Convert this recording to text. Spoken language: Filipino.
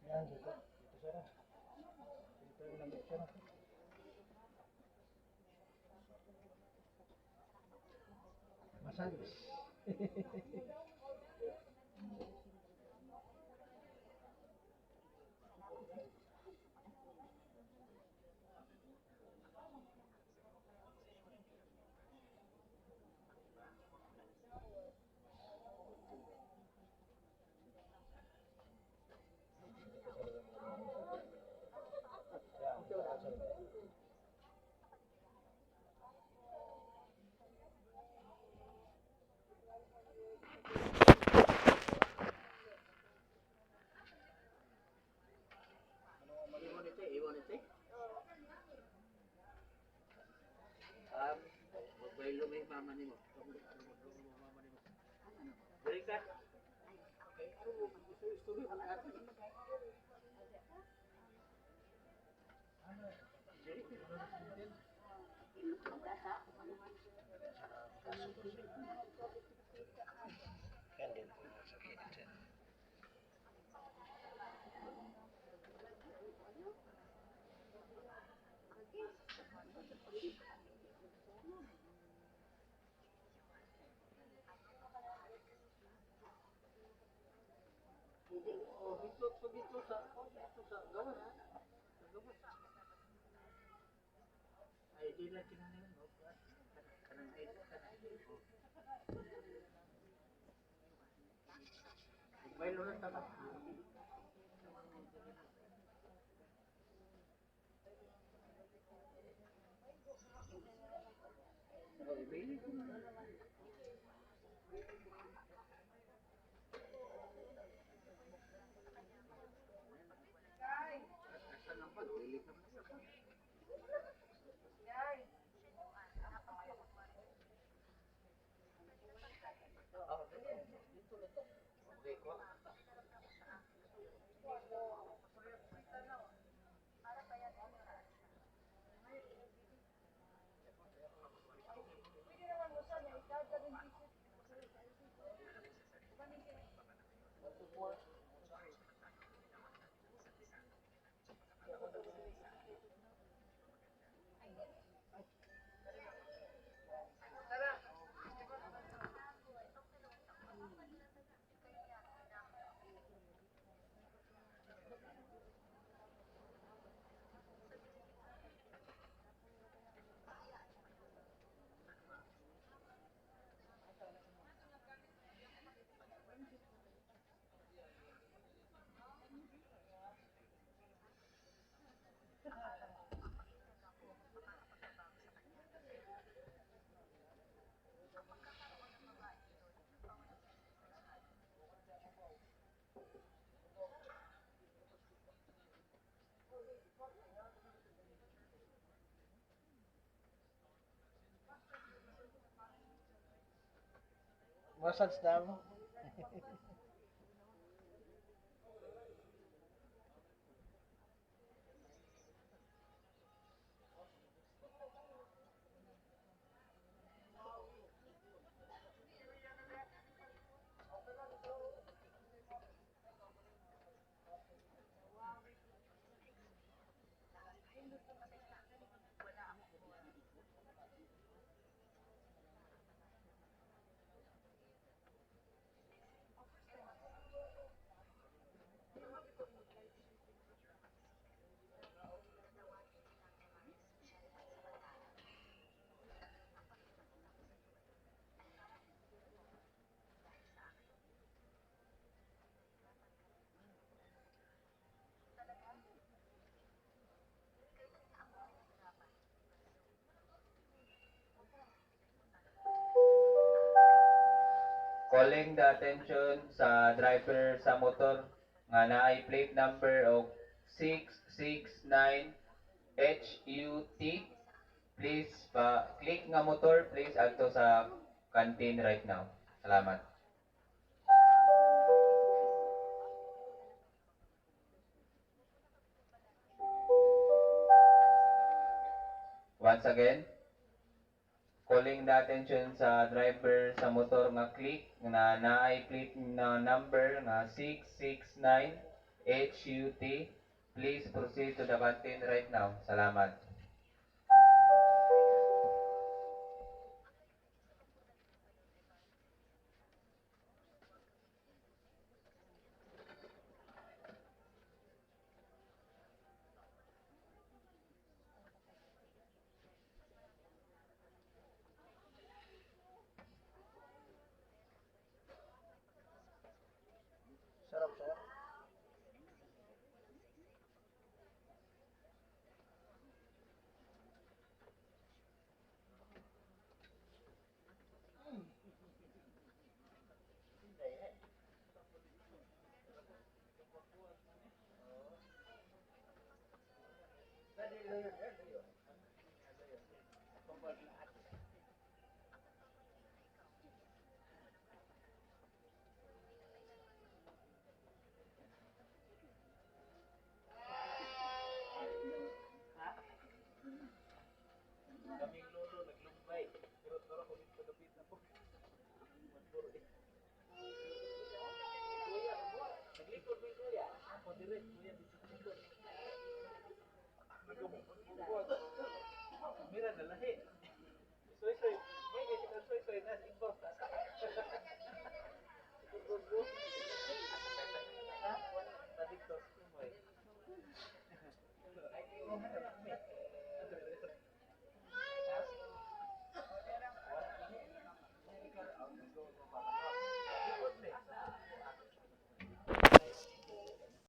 Yan, dito. Dito siya na. Dito yung lamig siya na. Masalis. Yan, dito. Iwan ito, iwan ito. Magbaylo may mama ni mo. Mama ni mo. Dali ka. Istorya ka na natin. Yan din. Sakit siya. Dito sa gawas. Sa gawas. Ay, di lang kinanin mo. Kanang ay, magbaylo lang tatak. Ibili ko na. Asa lang pa, ibili ka na. Okay ko. Massage daw. Calling the attention sa driver sa motor nga naay plate number og 669 HUT. Please click nga motor, please adto sa canteen right now. Salamat. Once again, calling the attention sa driver sa motor nga click na naay plate na number nga 669 HUT, please proceed to the canteen right now. Salamat. Sarap, sir. Kaming lolo naglumbay. Pero ko dito kapit na po. Naglikod mo kuya. Ako direct kuya dito likod. Nagumugod. Mira na lahi. Soy. May kasi soy na igbaw ta.